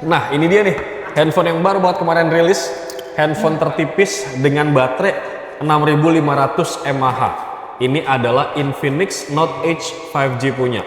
Nah, ini dia nih, handphone yang baru buat kemarin rilis. Handphone tertipis dengan baterai 6500 mAh. Ini adalah Infinix Note Edge 5G punya.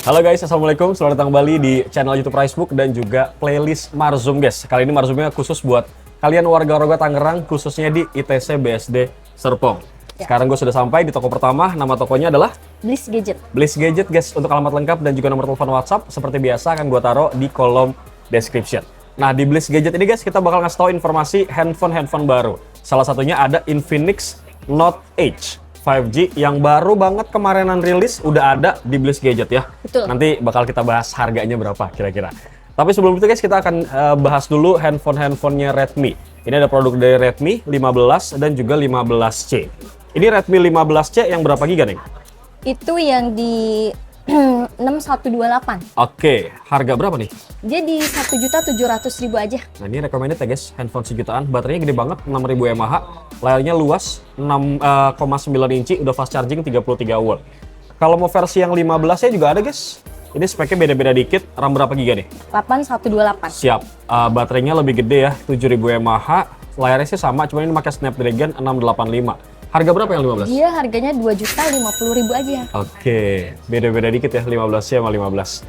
Halo guys, assalamualaikum. Selamat datang kembali di channel YouTube Pricebook dan juga playlist Marzum guys. Kali ini Marzumnya khusus buat kalian warga-warga Tangerang, khususnya di ITC BSD Serpong. Sekarang gue sudah sampai di toko pertama. Nama tokonya adalah Bliss Gadget. Bliss Gadget guys. Untuk alamat lengkap dan juga nomor telepon WhatsApp seperti biasa akan gue taruh di kolom description. Nah, di Bliss Gadget ini guys, kita bakal ngasih tahu informasi handphone baru. Salah satunya ada Infinix Note Edge 5G yang baru banget kemarinan rilis, udah ada di Bliss Gadget ya. Betul. Nanti bakal kita bahas harganya berapa kira-kira. Tapi sebelum itu guys, kita akan bahas dulu handphonenya Redmi. Ini ada produk dari Redmi 15 dan juga 15C. Ini Redmi 15C yang berapa giga nih? Itu yang di 6128. Oke, harga berapa nih? Dia di 1.700.000 aja. Nah, ini recommended ya guys, handphone sejutaan. Baterainya gede banget, 6000 mAh. Layarnya luas, 6,9 inci, udah fast charging 33 watt. Kalau mau versi yang 15-nya juga ada guys. Ini speknya beda-beda dikit. RAM berapa giga nih? 8128. Siap. Baterainya lebih gede ya, 7000 mAh. Layarnya sih sama, cuma ini pakai Snapdragon 685. Harga berapa yang 15? Dia harganya 2.050.000 aja. Oke, beda-beda dikit ya 15 sama 15.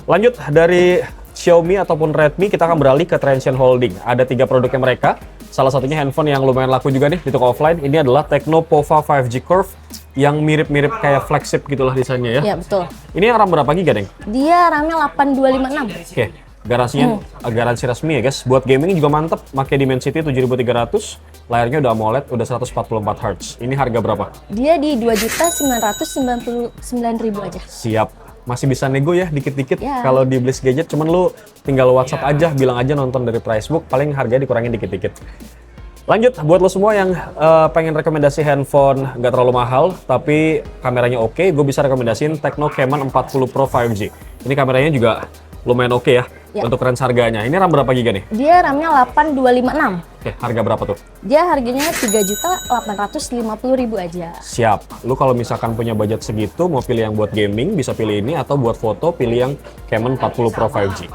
Lanjut dari Xiaomi ataupun Redmi, kita akan beralih ke Transsion Holding. Ada 3 produknya mereka. Salah satunya handphone yang lumayan laku juga nih di toko offline. Ini adalah Tecno Pova 5G Curve yang mirip-mirip kayak flagship gitulah desainnya ya. Iya, betul. Ini yang RAM berapa giga, Deng? Dia RAM-nya 8256. Oke, garansinya garansi resmi ya guys. Buat gaming juga mantep, pakai Dimensity 7300, layarnya udah AMOLED, udah 144 Hz. Ini harga berapa? Dia di 2.999.000 aja. Siap. Masih bisa nego ya dikit-dikit Ya. kalau di Bliss Gadget, cuman lu tinggal WhatsApp aja, bilang aja nonton dari Pricebook, paling harganya dikurangin dikit-dikit. Lanjut, buat lo semua yang pengen rekomendasi handphone nggak terlalu mahal, tapi kameranya oke, gue bisa rekomendasiin Tecno Camon 40 Pro 5G. Ini kameranya juga lumayan oke ya, untuk range harganya. Ini RAM berapa giga nih? Dia RAM-nya 8256. Oke, harga berapa tuh? Dia harganya 3.850.000 aja. Siap. Lu kalau misalkan punya budget segitu, mau pilih yang buat gaming, bisa pilih ini, atau buat foto, pilih yang Camon 40 Pro 5G.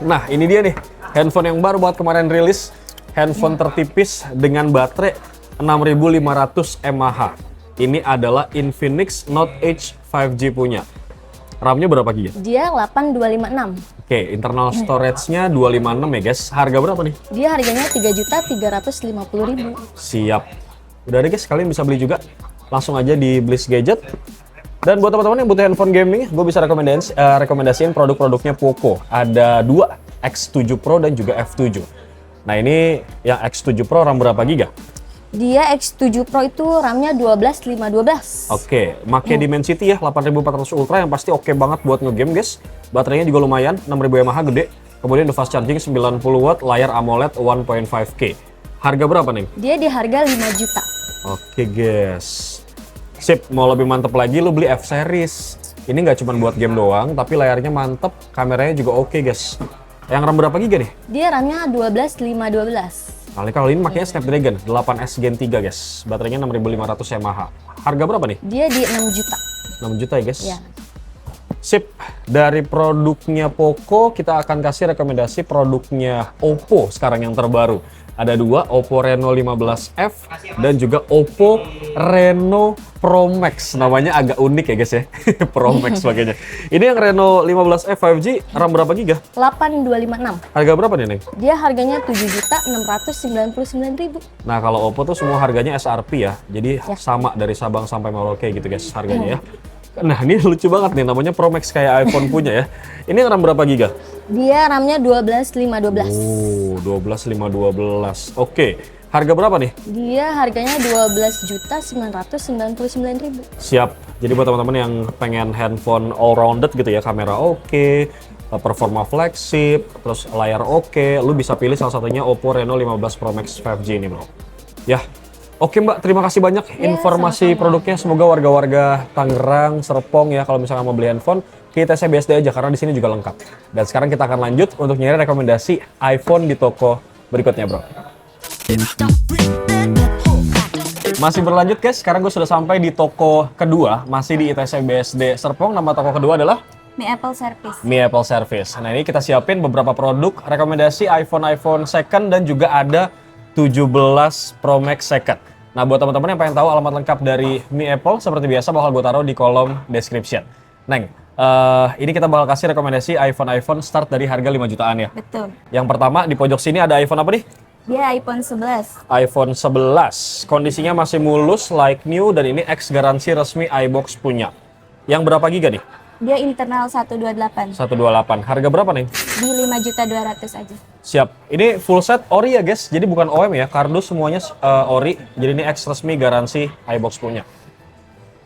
Nah, ini dia nih, handphone yang baru buat kemarin rilis. Handphone tertipis dengan baterai 6500 mAh. Ini adalah Infinix Note Edge 5G punya. RAM-nya berapa giga? Dia 8256. Oke, internal storage-nya 256 ya guys. Harga berapa nih? Dia harganya 3.350.000. Siap. Udah ada guys, kalian bisa beli juga. Langsung aja di Bliss Gadget. Dan buat teman-teman yang butuh handphone gaming, gue bisa rekomendasiin produk-produknya Poco. Ada 2, X7 Pro dan juga F7. Nah, ini yang X7 Pro RAM berapa giga? Dia X7 Pro itu RAM-nya 12512. Oke, make Dimensity ya 8400 Ultra yang pasti oke banget buat ngegame guys. Baterainya juga lumayan, 6000 mAh gede. Kemudian udah fast charging 90 watt, layar AMOLED 1.5K. Harga berapa nih? Dia di harga 5 juta. Oke guys. Sip, mau lebih mantep lagi lu beli F-Series. Ini nggak cuma buat game doang, tapi layarnya mantep, kameranya juga oke guys. Yang RAM berapa giga nih? Dia RAM-nya 12512. Kalau ini makanya Snapdragon 8S Gen 3 guys. Baterainya 6500 mAh. Harga berapa nih? Dia di 6 juta. 6 juta ya guys. Ya. Sip, dari produknya Poco kita akan kasih rekomendasi produknya Oppo sekarang yang terbaru. Ada 2, Oppo Reno 15F dan juga Oppo Reno Pro Max. Namanya agak unik ya guys ya, Pro Max makanya. Ini yang Reno 15F 5G, RAM berapa giga? 8256. Harga berapa nih, Neng? Dia harganya 7.699.000. Nah, kalau Oppo tuh semua harganya SRP ya, jadi sama dari Sabang sampai Merauke gitu guys harganya ya. Nah, ini lucu banget nih, namanya Pro Max kayak iPhone punya ya. Ini RAM berapa giga? Dia RAM-nya 12512. Oh, 12512. Oke, harga berapa nih? Dia harganya 12.999.000. Siap. Jadi buat teman-teman yang pengen handphone all rounded gitu ya, kamera oke, performa flagship, terus layar oke, lu bisa pilih salah satunya Oppo Reno 15 Pro Max 5G ini, bro. Ya. Oke Mbak, terima kasih banyak informasi produknya. Semoga warga-warga Tangerang, Serpong ya, kalau misalnya mau beli handphone, ke ITC BSD aja karena di sini juga lengkap. Dan sekarang kita akan lanjut untuk nyari rekomendasi iPhone di toko berikutnya, bro. Masih berlanjut guys, sekarang gue sudah sampai di toko kedua, masih di ITC BSD Serpong. Nama toko kedua adalah Mi Apple Service. Mi Apple Service. Nah ini kita siapin beberapa produk rekomendasi iPhone second dan juga ada 17 Pro Max second. Nah buat teman-teman yang pengen tahu alamat lengkap dari Mi Apple, seperti biasa bakal gue taruh di kolom description. Neng, ini kita bakal kasih rekomendasi iPhone start dari harga 5 jutaan ya. Betul. Yang pertama di pojok sini ada iPhone apa nih? Dia iPhone 11. iPhone 11. Kondisinya masih mulus, like new, dan ini X garansi resmi iBox punya. Yang berapa giga nih? Dia internal 128. 128. Harga berapa nih? Di 5.200.000 aja. Siap. Ini full set ori ya guys, jadi bukan OM ya. Kardus semuanya ori, jadi ini X resmi garansi iBox punya.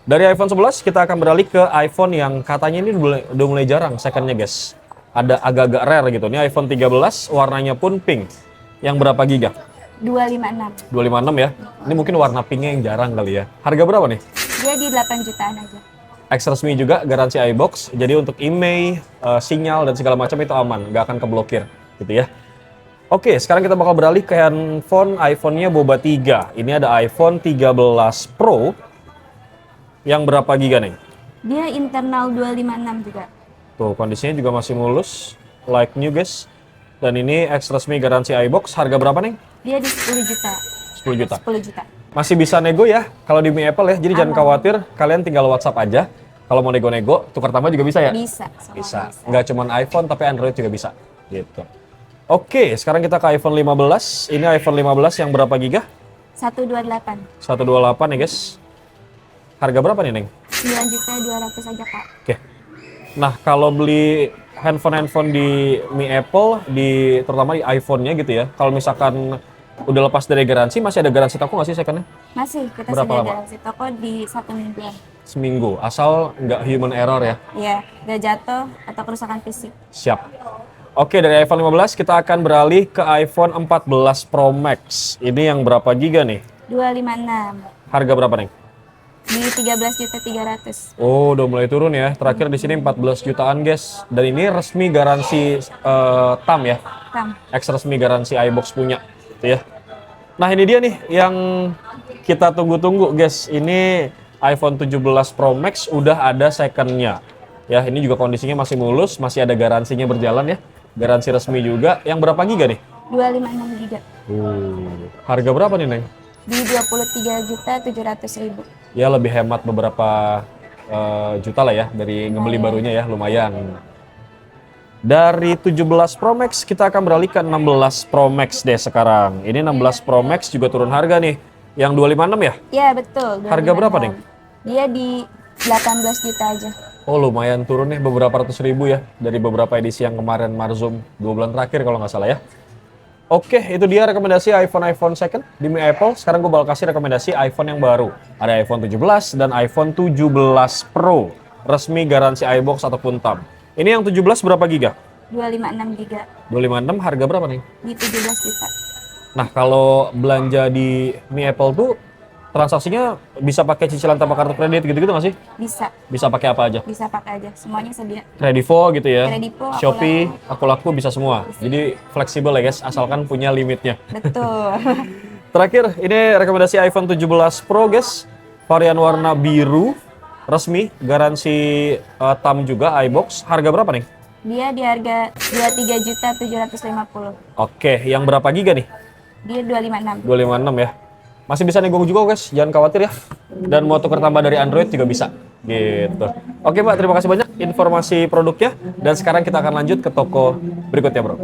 Dari iPhone 11 kita akan beralih ke iPhone yang katanya ini udah mulai jarang secondnya guys. Ada agak-agak rare gitu. Ini iPhone 13, warnanya pun pink. Yang berapa giga? 256. 256 ya. Ini mungkin warna pinknya yang jarang kali ya. Harga berapa nih? Dia di 8 jutaan aja. X resmi juga, garansi iBox. Jadi untuk IMEI, sinyal dan segala macam itu aman, nggak akan keblokir gitu ya. Oke, sekarang kita bakal beralih ke handphone iPhone-nya Boba 3. Ini ada iPhone 13 Pro. Yang berapa giga nih? Dia internal 256 juga. Tuh, kondisinya juga masih mulus, like new guys. Dan ini X resmi garansi iBox. Harga berapa nih? Dia di 10 juta. 10 juta. 10 juta. Masih bisa nego ya kalau di Mi Apple ya. Jadi jangan Aman. khawatir, kalian tinggal WhatsApp aja. Kalau mau nego-nego, tukar tambah juga bisa ya? Bisa. Semua Bisa. Nggak cuma iPhone, tapi Android juga bisa. Gitu. Oke, sekarang kita ke iPhone 15. Ini iPhone 15 yang berapa giga? 128. 128 ya guys. Harga berapa nih, Neng? 9.200.000 aja, Kak. Oke. Nah, kalau beli handphone di Mi Apple, terutama di iPhone-nya gitu ya. Kalau misalkan udah lepas dari garansi, masih ada garansi toko nggak sih second-nya? Masih, kita Berapa sudah lama? garansi toko di 1 mingguan. Seminggu, asal nggak human error ya. Iya, nggak jatuh atau kerusakan fisik. Siap. Oke, dari iPhone 15 kita akan beralih ke iPhone 14 Pro Max. Ini yang berapa giga nih? 256. Harga berapa nih? Di 13.300.000. Oh, udah mulai turun ya. Terakhir di sini 14 jutaan, guys. Dan ini resmi garansi TAM ya. Tam. X resmi garansi iBox punya, gitu ya. Nah, ini dia nih yang kita tunggu-tunggu, guys. Ini iPhone 17 Pro Max udah ada second-nya. Ya, ini juga kondisinya masih mulus, masih ada garansinya berjalan ya. Garansi resmi juga. Yang berapa giga nih? 256 giga. Harga berapa nih, Neng? Di 23.700.000. Ya lebih hemat beberapa juta lah ya dari ngebeli barunya ya, lumayan. Dari 17 Pro Max kita akan beralih ke 16 Pro Max deh sekarang. Ini 16 Pro Max juga turun harga nih. Yang 256 ya? Iya, betul. Harga berapa, 256. Neng? Dia di 18 juta aja. Oh lumayan turun nih beberapa ratus ribu ya dari beberapa edisi yang kemarin Marzum 2 bulan terakhir kalau nggak salah ya. Oke, itu dia rekomendasi iPhone second di Mi Apple. Sekarang gue bakal kasih rekomendasi iPhone yang baru. Ada iPhone 17 dan iPhone 17 Pro. Resmi garansi iBox ataupun TAM. Ini yang 17 berapa giga? 256 giga. 256 harga berapa nih? Di 17 juta. Nah, kalau belanja di Mi Apple tuh transaksinya bisa pakai cicilan tanpa kartu kredit gitu-gitu nggak sih? Bisa. Bisa pakai apa aja? Bisa pakai aja. Semuanya sedia. Kredivo gitu ya? Kredivo, Shopee, aku laku bisa semua. Jadi fleksibel ya guys, asalkan punya limitnya. Betul. Terakhir, ini rekomendasi iPhone 17 Pro guys. Varian warna biru, resmi, garansi TAM juga, iBox. Harga berapa nih? Dia di harga 23.750. Oke, yang berapa giga nih? Dia 256. 256 ya. Masih bisa nego juga guys, jangan khawatir ya. Dan mau tuker tambah dari Android juga bisa. Gitu. Oke Mbak, terima kasih banyak informasi produknya. Dan sekarang kita akan lanjut ke toko berikutnya bro.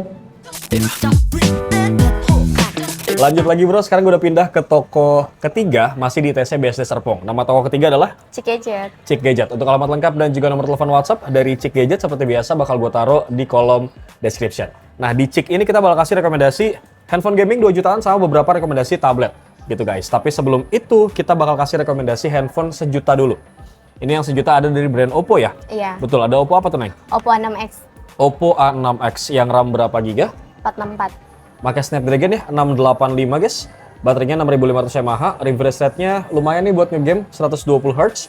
Lanjut lagi bro, sekarang gue udah pindah ke toko ketiga, masih di ITC BSD Serpong. Nama toko ketiga adalah Cik Gadget. Cik Gadget. Untuk alamat lengkap dan juga nomor telepon WhatsApp dari Cik Gadget seperti biasa bakal gue taruh di kolom description. Nah di Cik ini kita bakal kasih rekomendasi handphone gaming 2 jutaan sama beberapa rekomendasi tablet gitu guys. Tapi sebelum itu kita bakal kasih rekomendasi handphone sejuta dulu. Ini yang sejuta ada dari brand Oppo ya? Iya. Betul, ada Oppo apa tuh Neng? Oppo A6X Oppo A6X yang RAM berapa giga? 464. Pakai Snapdragon ya, 685 guys. Baterainya 6500 mAh, refresh rate-nya lumayan nih buat ngegame 120 Hz.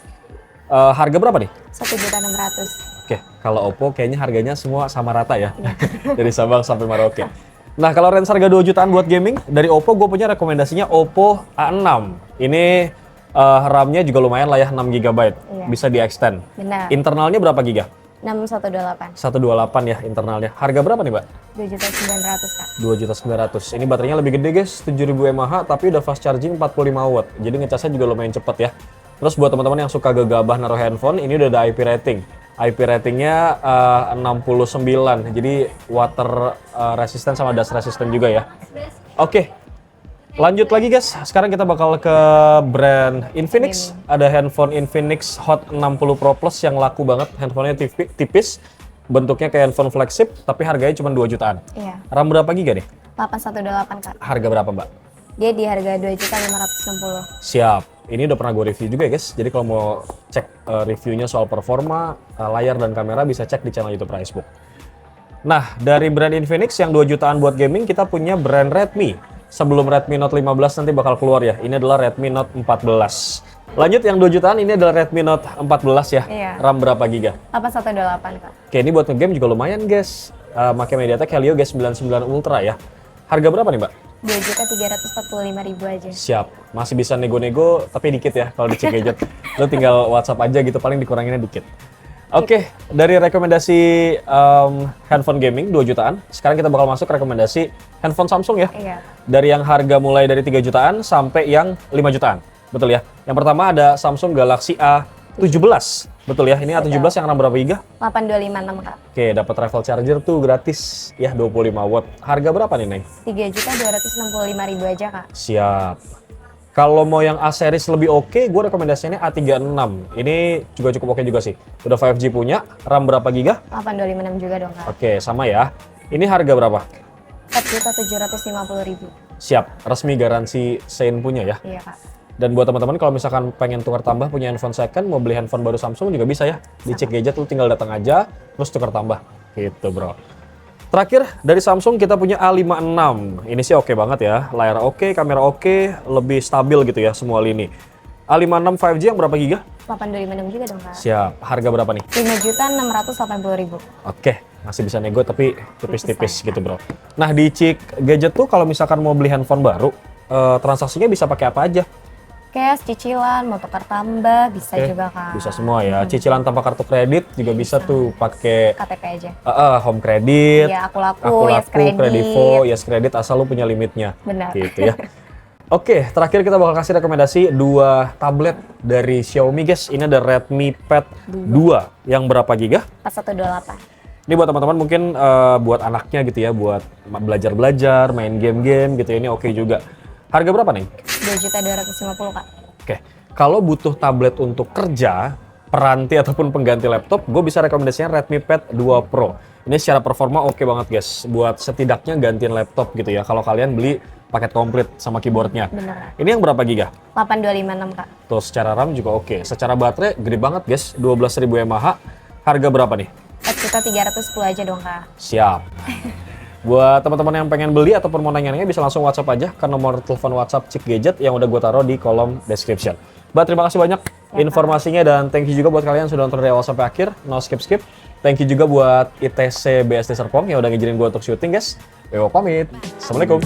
Harga berapa nih? 1.600.000. Oke, kalau Oppo kayaknya harganya semua sama rata ya. Dari Sabang sampai Merauke. Nah, kalau range harga 2 jutaan buat gaming, dari Oppo gue punya rekomendasinya Oppo A6. Ini RAM-nya juga lumayan lah ya, 6 GB. Iya. Bisa di-extend. Benar. Internalnya berapa giga? 6128. 128 ya internalnya. Harga berapa nih, Mbak? 2.900.000, Kak. 2.900.000. Ini baterainya lebih gede, guys. 7.000 mAh, tapi udah fast charging 45 watt. Jadi ngecasnya juga lumayan cepet ya. Terus buat teman-teman yang suka gegabah naruh handphone, ini udah ada IP rating. IP ratingnya 69. Jadi water resistant sama dust resistant juga ya. Oke. Lanjut lagi guys, sekarang kita bakal ke brand Infinix. Ada handphone Infinix Hot 60 Pro Plus yang laku banget. Handphonenya tipis, bentuknya kayak handphone flagship, tapi harganya cuma 2 jutaan. Iya. RAM berapa giga nih? 818, Kak. Harga berapa, Mbak? Dia di harga 2.560.000. Siap. Ini udah pernah gue review juga ya guys. Jadi kalau mau cek reviewnya soal performa, layar dan kamera bisa cek di channel YouTube Ricebook. Nah, dari brand Infinix yang 2 jutaan buat gaming, kita punya brand Redmi. Sebelum Redmi Note 15 nanti bakal keluar ya. Ini adalah Redmi Note 14. Lanjut yang 2 jutaan, ini adalah Redmi Note 14 ya. Iya. RAM berapa giga? 818, Kak. Oke, ini buat ngegame juga lumayan guys. Pakai MediaTek Helio G99 Ultra ya. Harga berapa nih, Mbak? 2.345.000 aja. Siap. Masih bisa nego-nego, tapi dikit ya kalau di Cek Gadget. Lo tinggal WhatsApp aja gitu, paling dikuranginnya dikit. Oke, dari rekomendasi handphone gaming 2 jutaan, sekarang kita bakal masuk rekomendasi handphone Samsung ya. Iya. Dari yang harga mulai dari 3 jutaan sampai yang 5 jutaan. Betul ya? Yang pertama ada Samsung Galaxy A17. Betul ya? Ini A17 yang RAM berapa giga? 8256, Kak. Oke, dapat travel charger tuh gratis ya 25 watt. Harga berapa nih, Neng? 3.265.000 aja, Kak. Siap. Kalau mau yang A series lebih oke, gue rekomendasinya A36. Ini juga cukup oke juga sih. Udah 5G punya, RAM berapa giga? 8256 juga dong, Kak. Oke, sama ya. Ini harga berapa? 4.750.000. Siap, resmi garansi Sein punya ya. Iya, Kak. Dan buat teman-teman kalau misalkan pengen tukar tambah punya handphone second, mau beli handphone baru Samsung juga bisa ya. Di Cek Gadget lu tinggal datang aja, terus tukar tambah. Gitu bro. Terakhir dari Samsung kita punya A56. Ini sih oke banget ya. Layar oke, kamera oke, lebih stabil gitu ya semua lini. A56 5G yang berapa giga? 8256 juga dong, Kak. Siap. Harga berapa nih? 5.680.000. Oke, masih bisa nego tapi tipis-tipis gitu bro. Nah di Cek Gadget tuh kalau misalkan mau beli handphone baru, transaksinya bisa pakai apa aja? Cash, cicilan, mau tukar tambah, bisa Oke, juga, Kak. bisa semua ya. Cicilan tanpa kartu kredit juga bisa tuh pakai KTP aja. home credit, Iya, aku laku, Yes Credit. Kredivo, Yes Credit asal lu punya limitnya. Benar. Gitu ya. Oke, terakhir kita bakal kasih rekomendasi 2 tablet dari Xiaomi guys. Ini ada Redmi Pad 2 yang berapa giga? 4128. Ini buat teman-teman mungkin buat anaknya gitu ya, buat belajar-belajar, main game-game gitu. Ini oke juga. Harga berapa nih? 2.250.000, Kak. Oke, kalau butuh tablet untuk kerja, peranti ataupun pengganti laptop, gue bisa rekomendasinya Redmi Pad 2 Pro. Ini secara performa oke banget guys, buat setidaknya gantiin laptop gitu ya. Kalau kalian beli paket komplit sama keyboardnya. Bener. Ini yang berapa giga? 8256, Kak. Tuh secara RAM juga oke. Secara baterai gede banget guys, 12.000 mAh. Harga berapa nih? 4.310 aja dong, Kak. Siap. Buat teman-teman yang pengen beli ataupun mau nanya-nanya bisa langsung WhatsApp aja ke nomor telepon WhatsApp Cek Gadget yang udah gue taruh di kolom description. Mbak, terima kasih banyak informasinya dan thank you juga buat kalian yang sudah nonton dari awal sampai akhir. No skip-skip. Thank you juga buat ITC BSD Serpong yang udah ngizinin gue untuk syuting guys. Dewa pamit. Assalamualaikum.